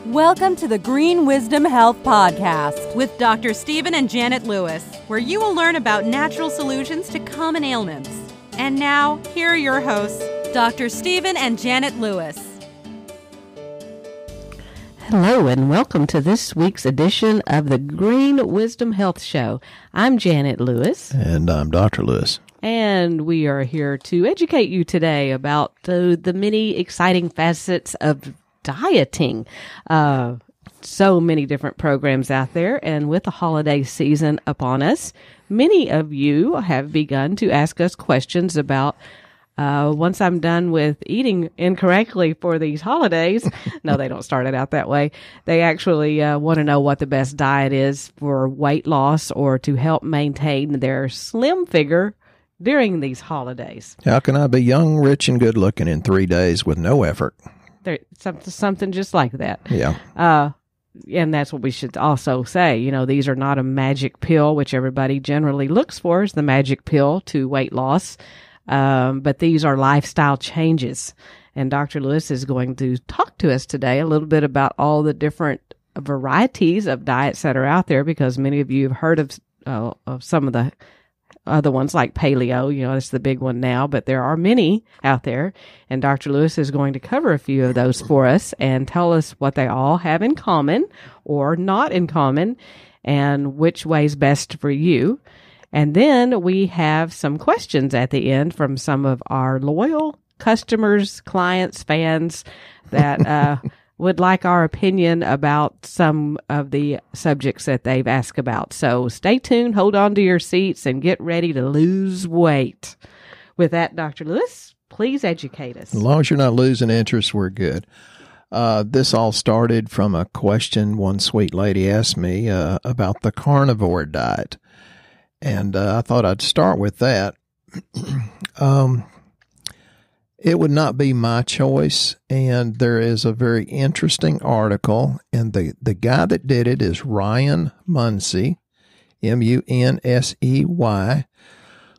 Welcome to the Green Wisdom Health Podcast with Dr. Stephen and Janet Lewis, where you will learn about natural solutions to common ailments. And now, here are your hosts, Dr. Stephen and Janet Lewis. Hello, and welcome to this week's edition of the Green Wisdom Health Show. I'm Janet Lewis. And I'm Dr. Lewis. And we are here to educate you today about the many exciting facets of dieting. So many different programs out there, and with the holiday season upon us, many of you have begun to ask us questions about once I'm done with eating incorrectly for these holidays. No, they don't start it out that way. They actually want to know what the best diet is for weight loss or to help maintain their slim figure during these holidays. How can I be young, rich, and good looking in 3 days with no effort? Something just like that. Yeah. And that's what we should also say. You know, these are not a magic pill, which everybody generally looks for is the magic pill to weight loss. But these are lifestyle changes. And Dr. Lewis is going to talk to us today a little bit about all the different varieties of diets that are out there, because many of you have heard of some of the other ones like paleo. You know, it's the big one now, but there are many out there. And Dr. Lewis is going to cover a few of those for us and tell us what they all have in common or not in common and which way's best for you. And then we have some questions at the end from some of our loyal customers, clients, fans that would like our opinion about some of the subjects that they've asked about. So stay tuned, hold on to your seats, and get ready to lose weight. With that, Dr. Lewis, please educate us. As long as you're not losing interest, we're good. This all started from a question one sweet lady asked me about the Carnivore Diet. And I thought I'd start with that. It would not be my choice, and there is a very interesting article, and the guy that did it is Ryan Munsey, Munsey.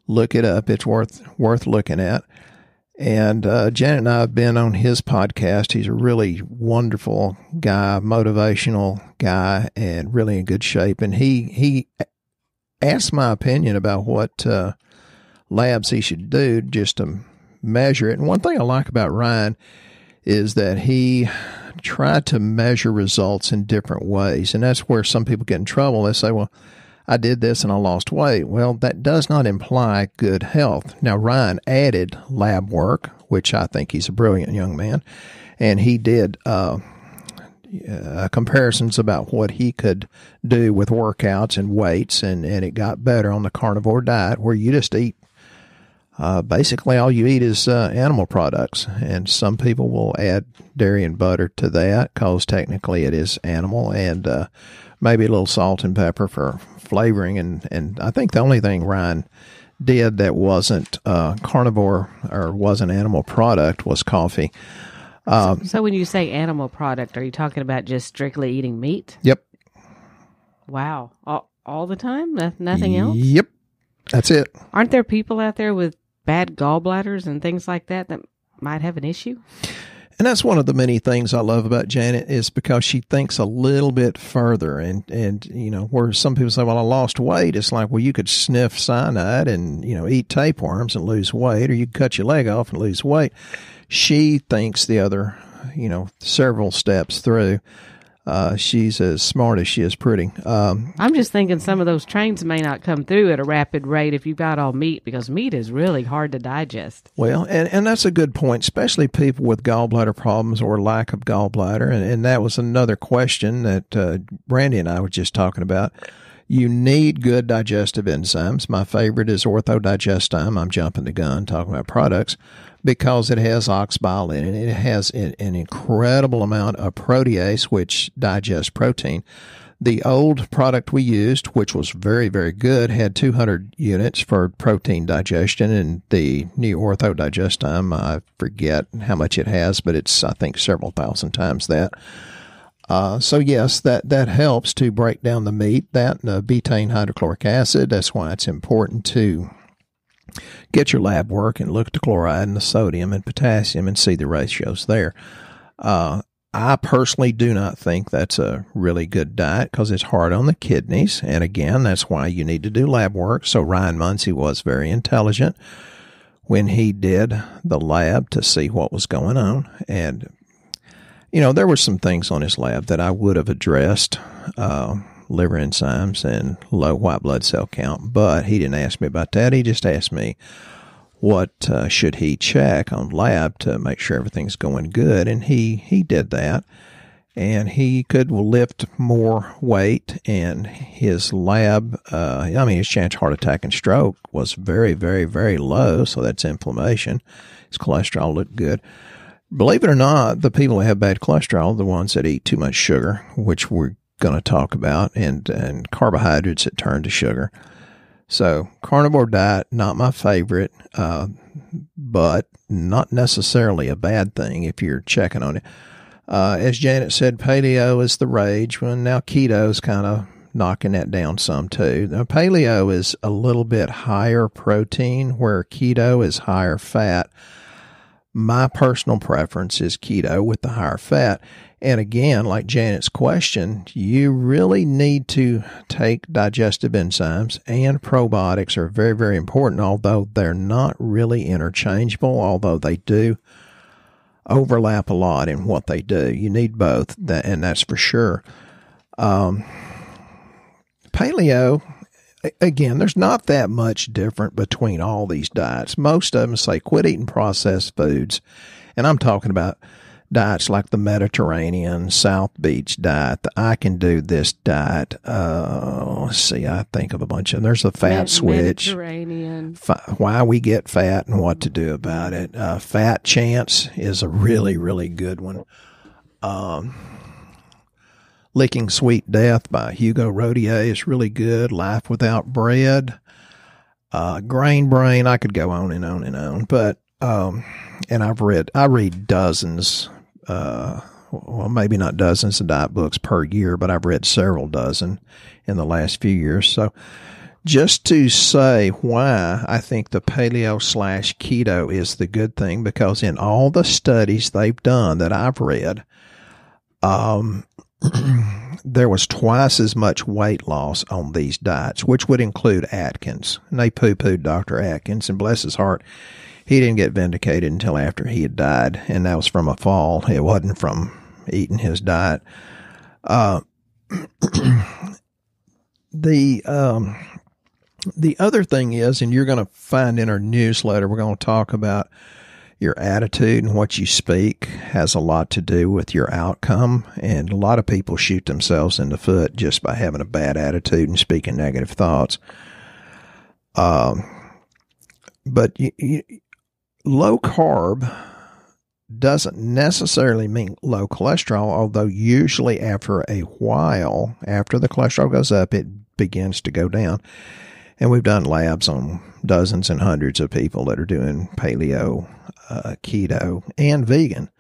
Look it up; it's worth looking at. And Janet and I have been on his podcast. He's a really wonderful guy, motivational guy, and really in good shape. And he asked my opinion about what labs he should do just to measure it. And one thing I like about Ryan is that he tried to measure results in different ways. And that's where some people get in trouble. They say, well, I did this and I lost weight. Well, that does not imply good health. Now, Ryan added lab work, which I think he's a brilliant young man. And he did comparisons about what he could do with workouts and weights. And it got better on the Carnivore Diet, where you just eat basically all you eat is animal products, and some people will add dairy and butter to that because technically it is animal, and maybe a little salt and pepper for flavoring. And I think the only thing Ryan did that wasn't carnivore or wasn't animal product was coffee. So when you say animal product, are you talking about just strictly eating meat? Yep. Wow. All the time? Nothing else? Yep. That's it. Aren't there people out there with bad gallbladders and things like that might have an issue? And that's one of the many things I love about Janet, is because she thinks a little bit further. And you know, where some people say, well, I lost weight. It's like, well, you could sniff cyanide and, you know, eat tapeworms and lose weight, or you could cut your leg off and lose weight. She thinks the other, you know, several steps through. She's as smart as she is pretty. I'm just thinking some of those trains may not come through at a rapid rate if you've got all meat, because meat is really hard to digest. Well, and that's a good point, especially people with gallbladder problems or lack of gallbladder. And that was another question that Brandy and I were just talking about. You need good digestive enzymes. My favorite is orthodigestine. I'm jumping the gun talking about products, because it has oxbile in it. It has an incredible amount of protease, which digests protein. The old product we used, which was very, very good, had 200 units for protein digestion, and the new orthodigestine, I forget how much it has, but it's, I think, several thousand times that. So yes, that helps to break down the meat, that and betaine hydrochloric acid. That's why it's important to get your lab work and look at the chloride and the sodium and potassium and see the ratios there. I personally do not think that's a really good diet because it's hard on the kidneys. And again, that's why you need to do lab work. So Ryan Munsey was very intelligent when he did the lab to see what was going on. And, there were some things on his lab that I would have addressed, liver enzymes and low white blood cell count, but he didn't ask me about that. He just asked me what should he check on lab to make sure everything's going good, and he did that, and he could lift more weight, and his lab, his chance of heart attack and stroke was very, very, very low, so that's inflammation. His cholesterol looked good. Believe it or not, the people that have bad cholesterol are the ones that eat too much sugar, which we're going to talk about, and carbohydrates that turn to sugar. So carnivore diet, not my favorite, but not necessarily a bad thing if you're checking on it. As Janet said, paleo is the rage. Well, now keto is kind of knocking that down some too. Now, paleo is a little bit higher protein, where keto is higher fat. My personal preference is keto with the higher fat. And again, like Janet's question, you really need to take digestive enzymes, and probiotics are very, very important, although they're not really interchangeable, although they do overlap a lot in what they do. You need both, and that's for sure. Paleo, again, there's not that much different between all these diets. Most of them say quit eating processed foods, and I'm talking about diets like the Mediterranean, South Beach diet, the I Can Do This diet. Let's see, I think of a bunch of them. There's the fat switch. Mediterranean. Why we get fat and what to do about it. Fat Chance is a really, really good one. Licking Sweet Death by Hugo Rodier is really good. Life Without Bread. Grain Brain. I could go on and on and on. But, and I read dozens, well, maybe not dozens of diet books per year, but I've read several dozen in the last few years. So just to say why I think the paleo/keto is the good thing, because in all the studies they've done that I've read, there was twice as much weight loss on these diets, which would include Atkins. And they poo-pooed Dr. Atkins, and bless his heart, he didn't get vindicated until after he had died, and that was from a fall. It wasn't from eating his diet. The other thing is, and you're going to find in our newsletter, we're going to talk about your attitude, and what you speak has a lot to do with your outcome. And a lot of people shoot themselves in the foot just by having a bad attitude and speaking negative thoughts. But low carb doesn't necessarily mean low cholesterol, although usually after a while, after the cholesterol goes up, it begins to go down. And we've done labs on dozens and hundreds of people that are doing paleo, keto, and vegan.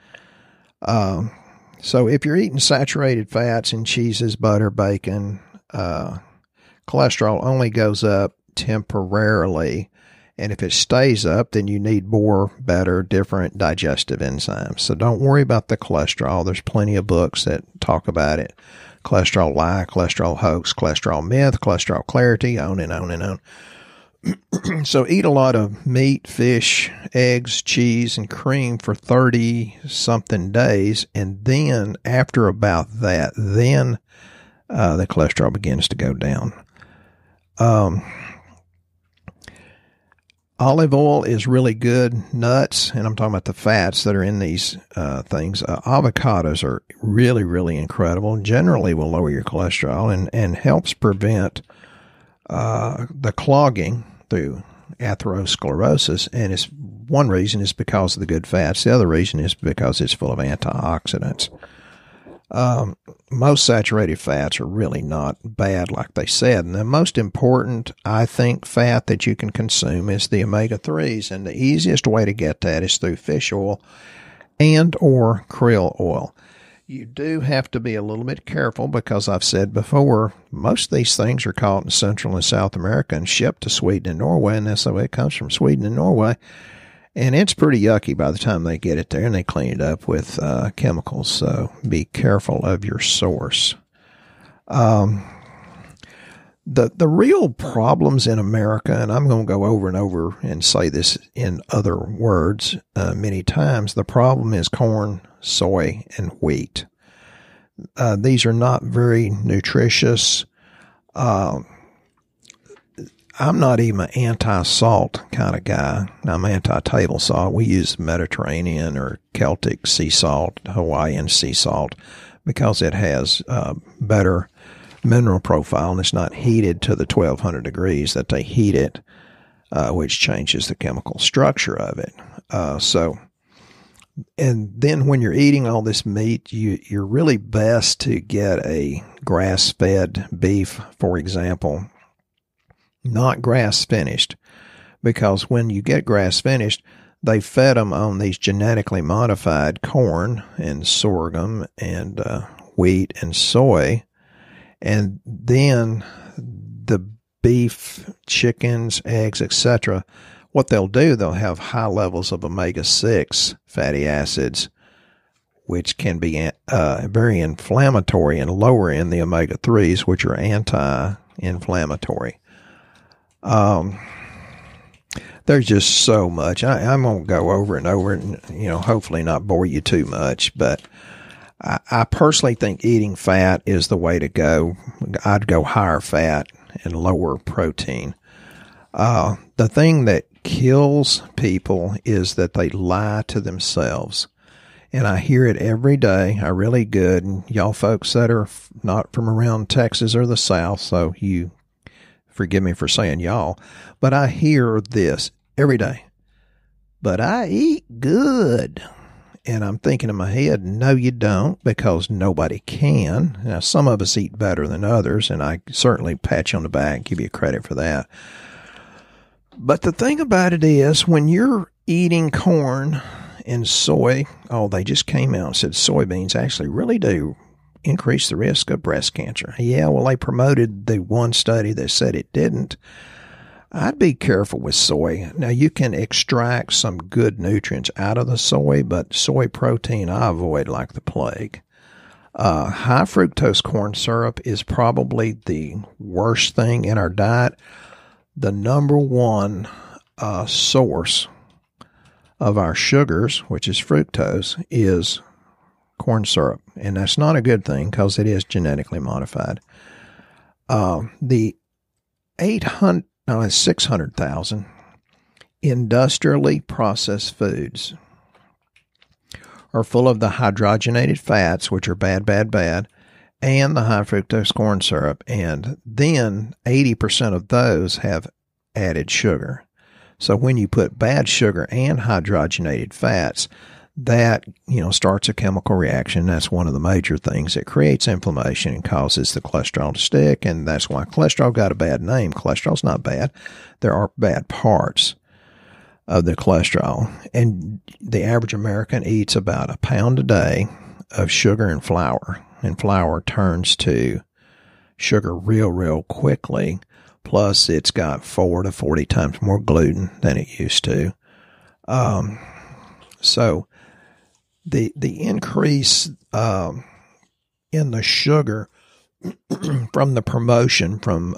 So if you're eating saturated fats and cheeses, butter, bacon, cholesterol only goes up temporarily. And if it stays up, then you need more, better, different digestive enzymes. So don't worry about the cholesterol. There's plenty of books that talk about it. Cholesterol lie, cholesterol hoax, cholesterol myth, cholesterol clarity, on and on and on. So eat a lot of meat, fish, eggs, cheese, and cream for 30-something days. And then after about that, then the cholesterol begins to go down. Olive oil is really good. Nuts, and I'm talking about the fats that are in these things. Avocados are really, really incredible. Generally will lower your cholesterol and helps prevent the clogging through atherosclerosis. And it's one reason is because of the good fats. The other reason is because it's full of antioxidants. Most saturated fats are really not bad, like they said. And the most important, I think, fat that you can consume is the omega-3s. And the easiest way to get that is through fish oil and or krill oil. You do have to be a little bit careful because I've said before, most of these things are caught in Central and South America and shipped to Sweden and Norway. And so it comes from Sweden and Norway. And it's pretty yucky by the time they get it there, and they clean it up with chemicals. So be careful of your source. The real problems in America, and I'm going to go over and over and say this in other words many times, the problem is corn, soy, and wheat. These are not very nutritious. I'm not even an anti-salt kind of guy. I'm anti-table salt. We use Mediterranean or Celtic sea salt, Hawaiian sea salt, because it has better mineral profile, and it's not heated to the 1200 degrees that they heat it, which changes the chemical structure of it. And then when you're eating all this meat, you're really best to get a grass-fed beef, for example, not grass-finished, because when you get grass-finished, they fed them on these genetically modified corn and sorghum and wheat and soy. And then the beef, chickens, eggs, etc., what they'll do, they'll have high levels of omega-6 fatty acids, which can be very inflammatory, and lower in the omega-3s, which are anti-inflammatory. There's just so much. I'm going to go over and over and, hopefully not bore you too much, but I personally think eating fat is the way to go. I'd go higher fat and lower protein. The thing that kills people is that they lie to themselves. And I hear it every day. I really good. And y'all folks that are not from around Texas or the South, so you forgive me for saying y'all, but I hear this every day. But I eat good. And I'm thinking in my head, no, you don't, because nobody can. Now, some of us eat better than others, and I certainly pat you on the back, give you credit for that. But the thing about it is, when you're eating corn and soy, they just came out and said soybeans actually really do increase the risk of breast cancer. Yeah, well, they promoted the one study that said it didn't. I'd be careful with soy. Now, you can extract some good nutrients out of the soy, but soy protein I avoid like the plague. High fructose corn syrup is probably the worst thing in our diet. The number one source of our sugars, which is fructose, is corn syrup. And that's not a good thing because it is genetically modified. The 600,000 industrially processed foods are full of the hydrogenated fats, which are bad, and the high fructose corn syrup. And then 80% of those have added sugar. So when you put bad sugar and hydrogenated fats, that, starts a chemical reaction. That's one of the major things that creates inflammation and causes the cholesterol to stick. And that's why cholesterol got a bad name. Cholesterol's not bad. There are bad parts of the cholesterol. And the average American eats about a pound a day of sugar and flour. And flour turns to sugar real quickly. Plus, it's got 4 to 40 times more gluten than it used to. So the increase in the sugar from the promotion from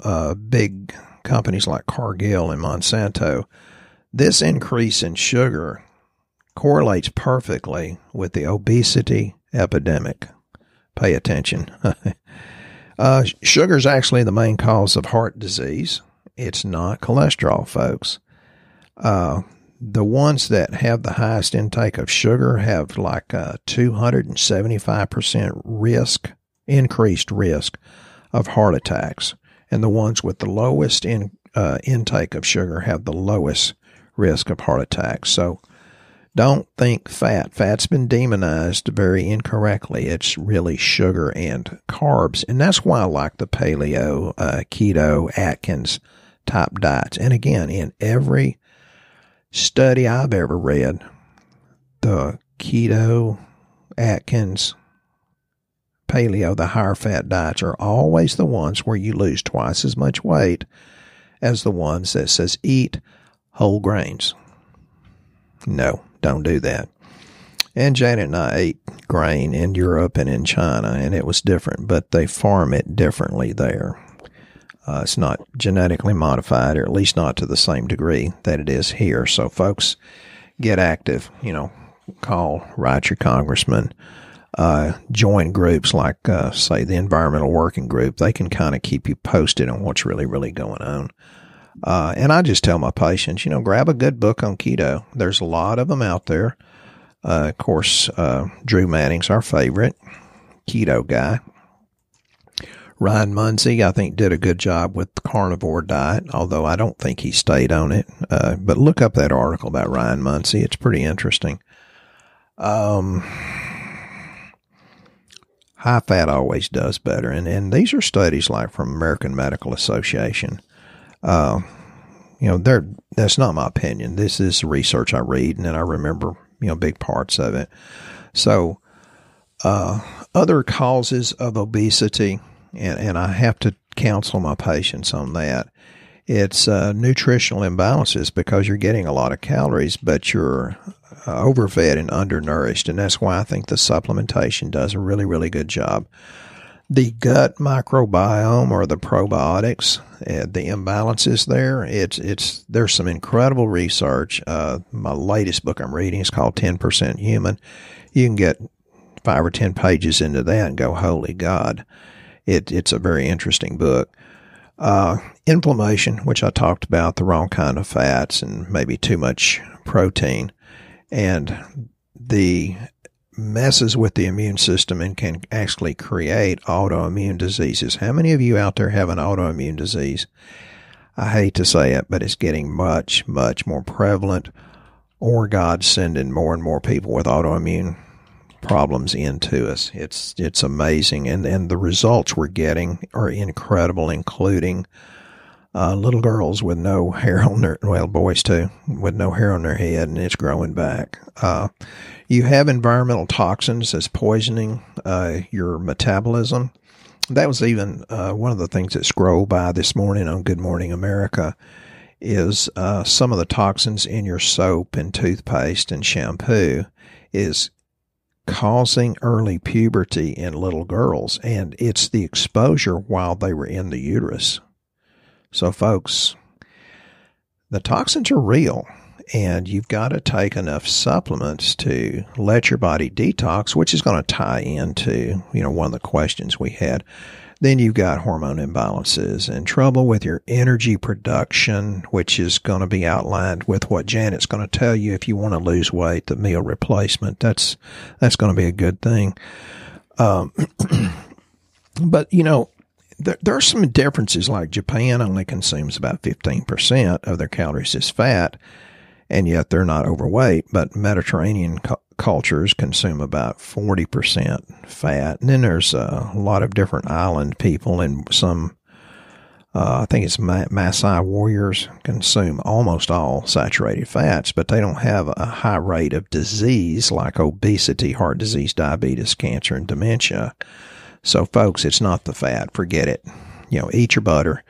big companies like Cargill and Monsanto, this increase in sugar correlates perfectly with the obesity epidemic. Pay attention. Sugar is actually the main cause of heart disease. It's not cholesterol, folks. The ones that have the highest intake of sugar have like a 275% increased risk of heart attacks. And the ones with the lowest intake of sugar have the lowest risk of heart attacks. So don't think fat. Fat's been demonized very incorrectly. It's really sugar and carbs. And that's why I like the Paleo, Keto, Atkins type diets. And again, in every study I've ever read, the Keto, Atkins, Paleo, the higher fat diets are always the ones where you lose twice as much weight as the ones that says eat whole grains. No, don't do that. And Janet and I ate grain in Europe and in China, and it was different, but they farm it differently there. It's not genetically modified, or at least not to the same degree that it is here. So, folks, get active. Write your congressman. Join groups like, say, the Environmental Working Group. They can kind of keep you posted on what's really, really going on. And I just tell my patients, grab a good book on keto. There's a lot of them out there. Of course, Drew Manning's our favorite keto guy. Ryan Munsey, I think, did a good job with the Carnivore Diet, although I don't think he stayed on it. But look up that article about Ryan Munsey. It's pretty interesting. High fat always does better. And these are studies like from American Medical Association. That's not my opinion. This is research I read, and then I remember, big parts of it. So, other causes of obesity, and I have to counsel my patients on that. It's nutritional imbalances, because you're getting a lot of calories, but you're overfed and undernourished, and that's why I think the supplementation does a really, really good job. The gut microbiome, or the probiotics, the imbalances there, there's some incredible research. My latest book I'm reading is called 10% Human. You can get 5 or 10 pages into that and go, holy God. It's a very interesting book. Inflammation, which I talked about, the wrong kind of fats and maybe too much protein, and the messes with the immune system and can actually create autoimmune diseases. How many of you out there have an autoimmune disease? I hate to say it, but it's getting much, much more prevalent, or God's sending more and more people with autoimmune problems into us. It's amazing. And the results we're getting are incredible, including little girls with no hair on their, boys too, with no hair on their head, and it's growing back. You have environmental toxins that's poisoning your metabolism. That was even one of the things that scrolled by this morning on Good Morning America, is some of the toxins in your soap and toothpaste and shampoo is causing early puberty in little girls, and it's the exposure while they were in the uterus. So, folks, the toxins are real, and you've got to take enough supplements to let your body detox, which is going to tie into, one of the questions we had. Then you've got hormone imbalances and trouble with your energy production, which is going to be outlined with what Janet's going to tell you if you want to lose weight, the meal replacement. That's going to be a good thing. But, there are some differences, like Japan only consumes about 15% of their calories as fat, and yet they're not overweight. But Mediterranean cultures consume about 40% fat. And then there's a lot of different island people, and some, I think it's Maasai warriors, consume almost all saturated fats, but they don't have a high rate of disease like obesity, heart disease, diabetes, cancer, and dementia. So, folks, it's not the fat. Forget it. Eat your butter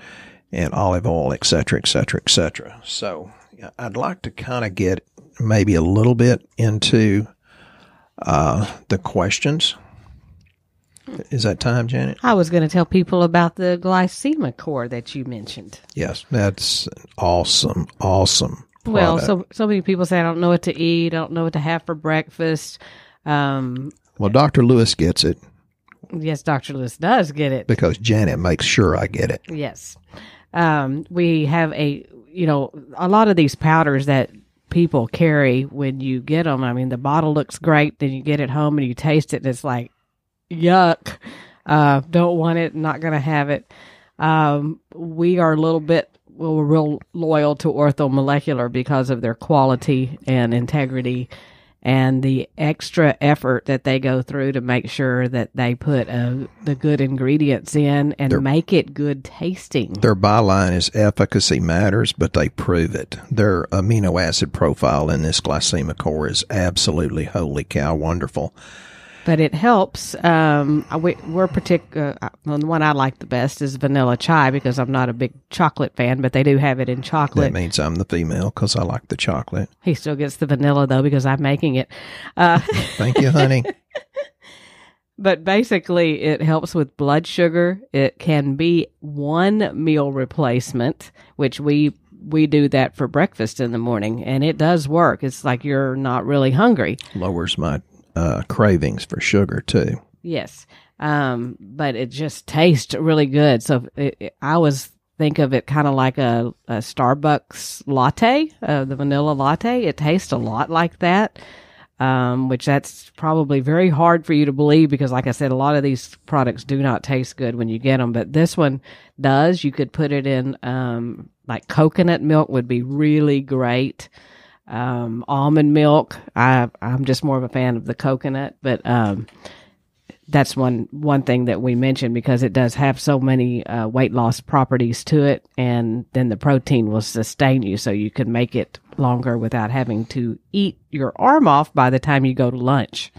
and olive oil, et cetera, et cetera, et cetera. So, I'd like to kind of get maybe a little bit into the questions. Is that time, Janet? I was going to tell people about the GlycemaCORE that you mentioned. Yes, that's awesome product. Well, so many people say, I don't know what to eat, I don't know what to have for breakfast. Well, Dr. Lewis gets it. Yes, Dr. Lewis does get it. Because Janet makes sure I get it. Yes. We have a lot of these powders that people carry when you get them. I mean, the bottle looks great, then you get it home and you taste it and it's like, yuck. Don't want it, not going to have it. We are we're real loyal to Orthomolecular because of their quality and integrity and the extra effort that they go through to make sure that they put the good ingredients in and make it good tasting. Their byline is efficacy matters, but they prove it. Their amino acid profile in this GlycemaCORE is absolutely, holy cow, wonderful. But it helps. We're particular. The one I like the best is vanilla chai because I'm not a big chocolate fan, but they do have it in chocolate. That means I'm the female because I like the chocolate. He still gets the vanilla though because I'm making it. Thank you, honey. But basically, it helps with blood sugar. It can be one meal replacement, which we do that for breakfast in the morning, and it does work. It's like you're not really hungry. Lowers my cravings for sugar too. Yes. But it just tastes really good. So I always think of it kind of like a Starbucks latte, the vanilla latte. It tastes a lot like that, which that's probably very hard for you to believe because, like I said, a lot of these products do not taste good when you get them, but this one does. You could put it in, like coconut milk would be really great. Almond milk. I'm just more of a fan of the coconut, but that's one thing that we mentioned because it does have so many weight loss properties to it, and then the protein will sustain you, so you can make it longer without having to eat your arm off by the time you go to lunch.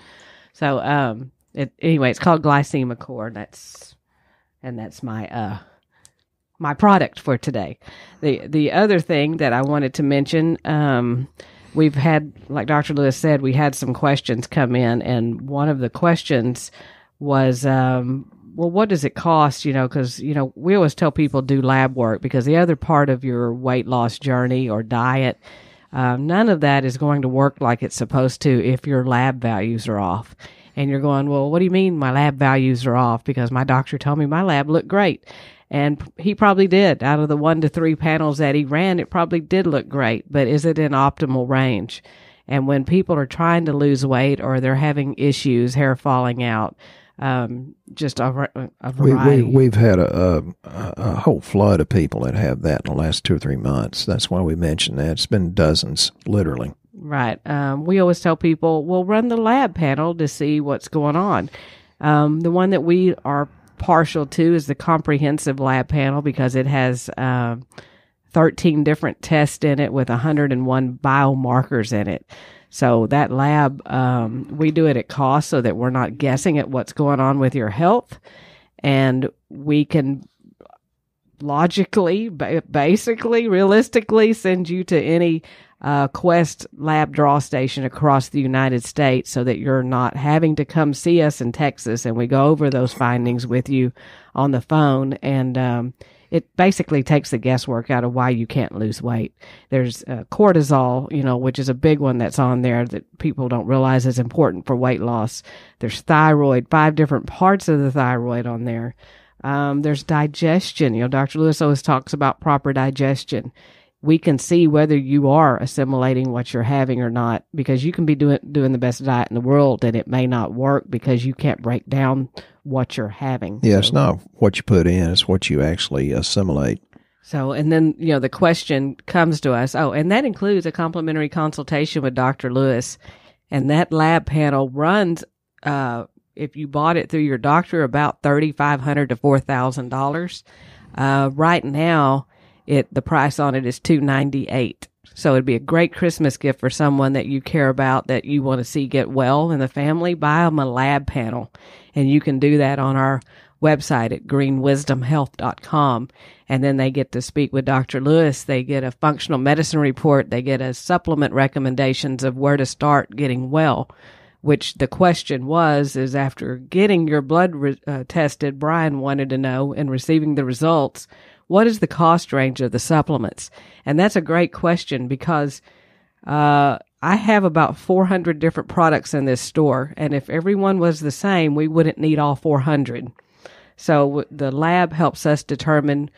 So anyway, it's called GlycemaCORE. That's my product for today. The other thing that I wanted to mention, we've had, like Dr. Lewis said, we had some questions come in, and one of the questions was, well, what does it cost? Because, we always tell people do lab work because the other part of your weight loss journey or diet, none of that is going to work like it's supposed to if your lab values are off. And you're going, well, what do you mean my lab values are off? Because my doctor told me my lab looked great. And he probably did. Out of the 1 to 3 panels that he ran, it probably did look great. But is it in optimal range? And when people are trying to lose weight or they're having issues, hair falling out, just a variety. We've had a whole flood of people that have that in the last 2 or 3 months. That's why we mentioned that. It's been dozens, literally. Right. We always tell people, well, run the lab panel to see what's going on. The one that we are partial to is the comprehensive lab panel because it has 13 different tests in it with 101 biomarkers in it. So that lab, we do it at cost so that we're not guessing at what's going on with your health, and we can logically, basically, realistically send you to any Quest lab draw station across the United States so that you're not having to come see us in Texas, and we go over those findings with you on the phone, and it basically takes the guesswork out of why you can't lose weight. There's cortisol, which is a big one that's on there that people don't realize is important for weight loss. There's thyroid, 5 different parts of the thyroid on there. There's digestion. Dr. Lewis always talks about proper digestion. We can see whether you are assimilating what you're having or not, because you can be doing the best diet in the world and it may not work because you can't break down what you're having. Yeah, it's not what you put in, it's what you actually assimilate. So, and then, the question comes to us, and that includes a complimentary consultation with Dr. Lewis. And that lab panel runs, if you bought it through your doctor, about $3,500 to $4,000. Right now, the price on it is $298. So it'd be a great Christmas gift for someone that you care about, that you want to see get well in the family. Buy them a lab panel, and you can do that on our website at greenwisdomhealth.com. And then they get to speak with Dr. Lewis. They get a functional medicine report. They get a supplement recommendations of where to start getting well, which the question is after getting your blood tested, Brian wanted to know, and receiving the results, what is the cost range of the supplements? And that's a great question because I have about 400 different products in this store. And if everyone was the same, we wouldn't need all 400. So the lab helps us determine,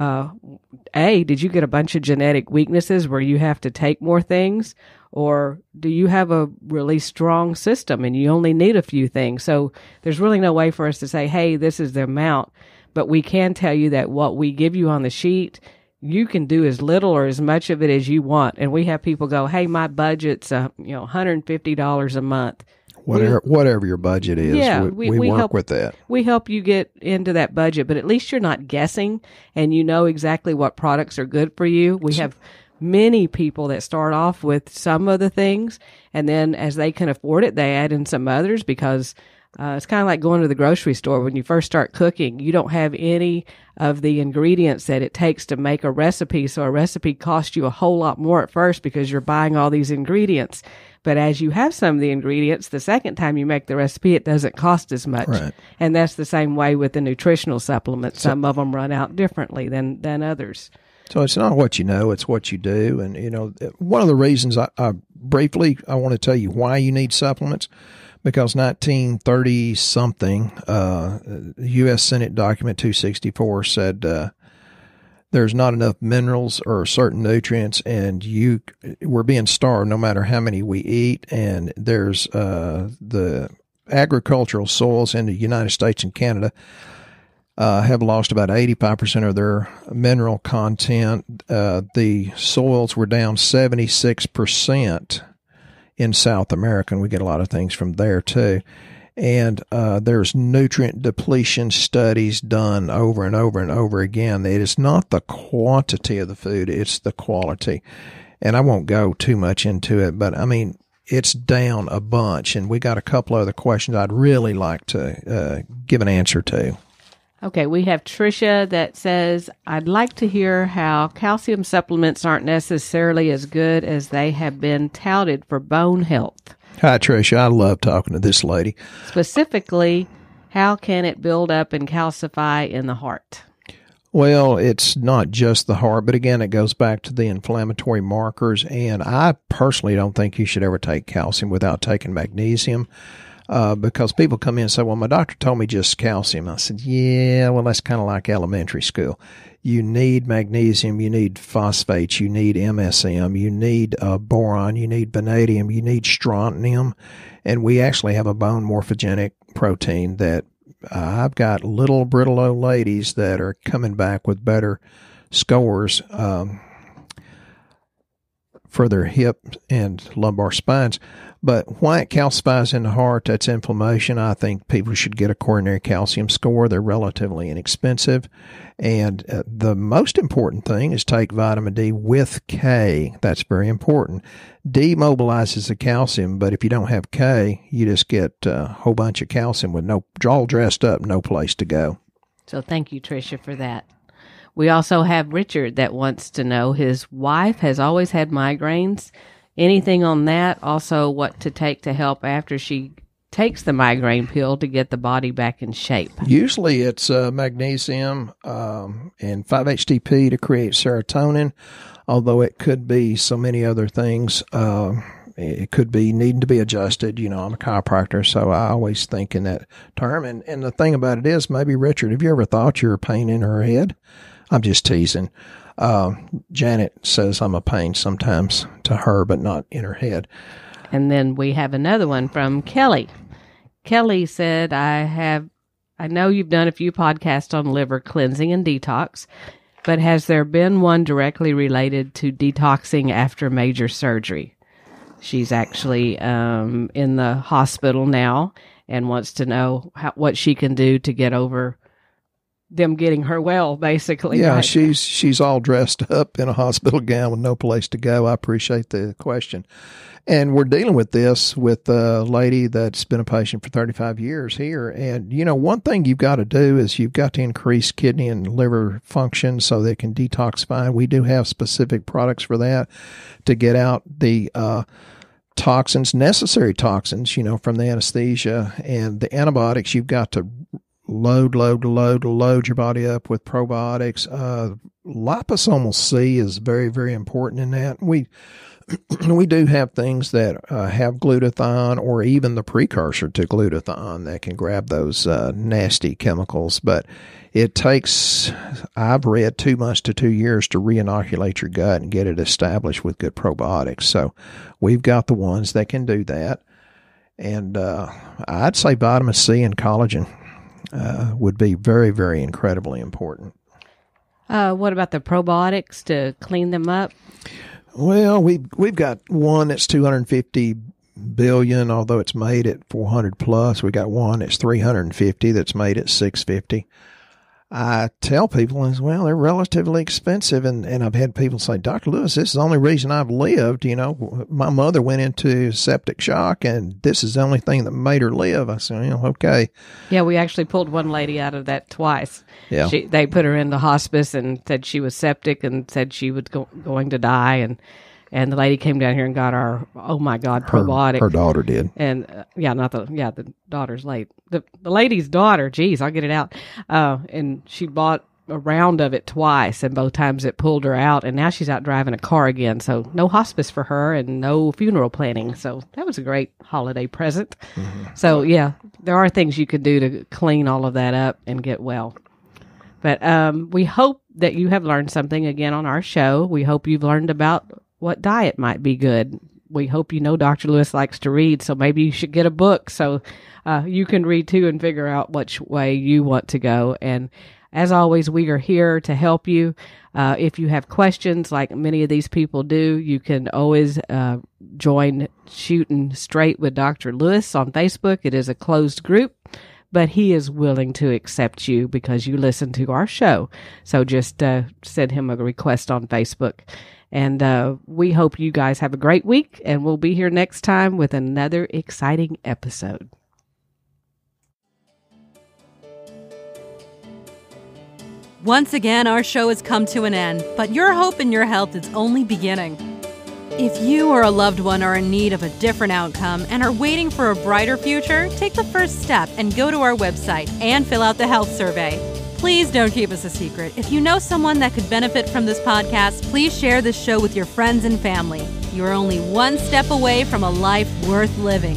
did you get a bunch of genetic weaknesses where you have to take more things? Or do you have a really strong system and you only need a few things? So there's really no way for us to say, hey, this is the amount. But we can tell you that what we give you on the sheet, you can do as little or as much of it as you want. And we have people go, hey, my budget's $150 a month. Whatever your budget is, yeah, we work with that. We help you get into that budget, but at least you're not guessing and you know exactly what products are good for you. We have many people that start off with some of the things, and then as they can afford it, they add in some others, because it's kind of like going to the grocery store. When you first start cooking, you don't have any of the ingredients that it takes to make a recipe. So a recipe costs you a whole lot more at first because you're buying all these ingredients. But as you have some of the ingredients, the second time you make the recipe, it doesn't cost as much. Right. And that's the same way with the nutritional supplements. Some of them run out differently than others. So it's not what you know, it's what you do. And, one of the reasons I want to tell you why you need supplements, because 1930-something, U.S. Senate Document 264 said there's not enough minerals or certain nutrients, and we're being starved no matter how many we eat. And there's the agricultural soils in the United States and Canada have lost about 85% of their mineral content. The soils were down 76% in South America, and we get a lot of things from there too. And there's nutrient depletion studies done over and over and over again. It is not the quantity of the food, it's the quality. And I won't go too much into it, but I mean, it's down a bunch. And we got a couple other questions I'd really like to give an answer to. Okay, we have Tricia that says, I'd like to hear how calcium supplements aren't necessarily as good as they have been touted for bone health. Hi, Tricia. I love talking to this lady. Specifically, how can it build up and calcify in the heart? Well, it's not just the heart, but again, it goes back to the inflammatory markers. And I personally don't think you should ever take calcium without taking magnesium. Because people come in and say, well, my doctor told me just calcium. I said, yeah, well, that's kind of like elementary school. You need magnesium, you need phosphates, you need MSM, you need boron, you need vanadium, you need strontium. And we actually have a bone morphogenic protein that I've got little brittle old ladies that are coming back with better scores for their hip and lumbar spines. But why it calcifies in the heart, that's inflammation. I think people should get a coronary calcium score. They're relatively inexpensive. And the most important thing is take vitamin D with K. That's very important. D mobilizes the calcium, but if you don't have K, you just get a whole bunch of calcium with all dressed up, no place to go. So thank you, Tricia, for that. We also have Richard that wants to know his wife has always had migraines. Anything on that? Also, what to take to help after she takes the migraine pill to get the body back in shape? Usually it's magnesium and 5-HTP to create serotonin, although it could be so many other things. It could be needing to be adjusted. I'm a chiropractor, so I always think in that term. And the thing about it is, maybe, Richard, have you ever thought you're a pain in her head? I'm just teasing. Janet says I'm a pain sometimes to her, but not in her head. And then we have another one from Kelly. Kelly said, I know you've done a few podcasts on liver cleansing and detox, but has there been one directly related to detoxing after major surgery? She's actually in the hospital now and wants to know what she can do to get over them getting her well, basically. Yeah, right? she's all dressed up in a hospital gown with no place to go. I appreciate the question. And we're dealing with this with a lady that's been a patient for 35 years here. And, one thing you've got to do is you've got to increase kidney and liver function so they can detoxify. We do have specific products for that to get out the necessary toxins, from the anesthesia. And the antibiotics, you've got to load your body up with probiotics. Liposomal C is very, very important in that. We do have things that have glutathione or even the precursor to glutathione that can grab those nasty chemicals. But it takes, I've read, 2 months to 2 years to re-inoculate your gut and get it established with good probiotics. So we've got the ones that can do that. And I'd say vitamin C and collagen would be very, very incredibly important. What about the probiotics to clean them up? Well, we've got one that's 250 billion, although it's made at 400 plus. We got one that's 350 that's made at 650. I tell people as well, they're relatively expensive. And I've had people say, Dr. Lewis, this is the only reason I've lived. You know, my mother went into septic shock and this is the only thing that made her live. I said, you know, okay. Yeah, we actually pulled one lady out of that twice. Yeah. They put her in the hospice and said she was septic and said she was going to die. And the lady came down here and got our, oh my God, probiotic. Her daughter did. And the daughter's late. The lady's daughter, geez, I'll get it out. And she bought a round of it twice, and both times it pulled her out. And now she's out driving a car again. So no hospice for her and no funeral planning. So that was a great holiday present. Mm-hmm. So yeah, there are things you could do to clean all of that up and get well. But we hope that you have learned something again on our show. We hope you've learned about what diet might be good. We hope you know Dr. Lewis likes to read, so maybe you should get a book so you can read too and figure out which way you want to go. And as always, we are here to help you. If you have questions, like many of these people do, you can always join Shooting Straight with Dr. Lewis on Facebook. It is a closed group, but he is willing to accept you because you listen to our show. So just send him a request on Facebook. And we hope you guys have a great week, and we'll be here next time with another exciting episode. Once again, our show has come to an end, but your hope in your health is only beginning. If you or a loved one are in need of a different outcome and are waiting for a brighter future, take the first step and go to our website and fill out the health survey. Please don't keep us a secret. If you know someone that could benefit from this podcast, please share this show with your friends and family. You are only one step away from a life worth living.